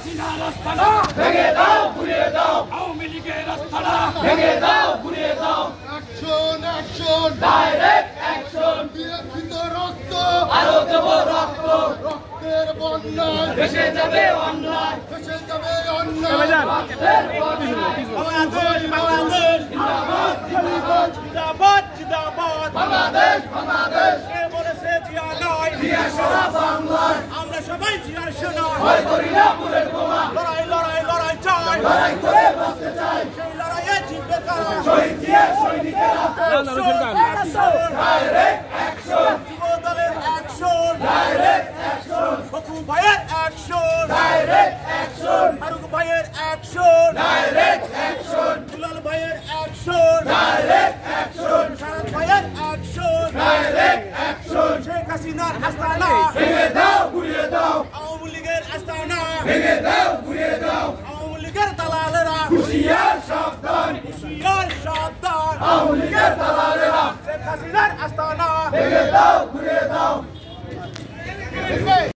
হাসিনার আস্তানা ভেঙে দাও ঘুরিয়ে দাও আওয়ামী লীগের আস্তানা ভেঙে দাও ঘুরিয়ে দাও অ্যাকশন অ্যাকশন ডাইরেক্ট অ্যাকশন বিরক্ষিত রক্ত আরো দেব রক্ত রক্তের বন্যায় ভেসে যাবে অন্যায় ভেসে যাবে অন্যায় বাংলাদেশ বাংলাদেশ জিন্দাবাদ জিন্দাবাদ জিন্দাবাদ বাংলাদেশ বাংলাদেশ কে বলেছে জিয়া নয় জিয়া সারা বাংলায় আমরা সবাই জিয়ার সেনা ভয় করি না বুলেট বোমা লড়াই লড়াই লড়াই চাই লড়াই করে বাঁচতে চাই সেই লড়াইয়ে জিতবে কারা শহীদ জিয়া সৈনিকেরা ডাইরেক্ট অ্যাকশন যুব দলের অ্যাকশন ডাইরেক্ট অ্যাকশন ফখরুল ভাইয়ের অ্যাকশন ডাইরেক্ট অ্যাকশন ফারুক ভাইয়ের অ্যাকশন ডাইরেক্ট অ্যাকশন দুলাল ভাইয়ের অ্যাকশন ডাইরেক্ট অ্যাকশন শারদ ভাইয়ের অ্যাকশন ডাইরেক্ট অ্যাকশন শেখ হাসিনার আস্তানা ভেঙে দাও ঘুরিয়ে দাও আওয়ামী লীগের আস্তানা ভেঙে দাও ঘুরিয়ে দাও আওয়ামী লীগের দালালেরা হুঁশিয়ার সাবধান হুঁশিয়ার সাবধান আওয়ামী লীগের দালালেরা শেখ হাসিনার আস্তানা ভেঙে দাও ঘুরিয়ে দাও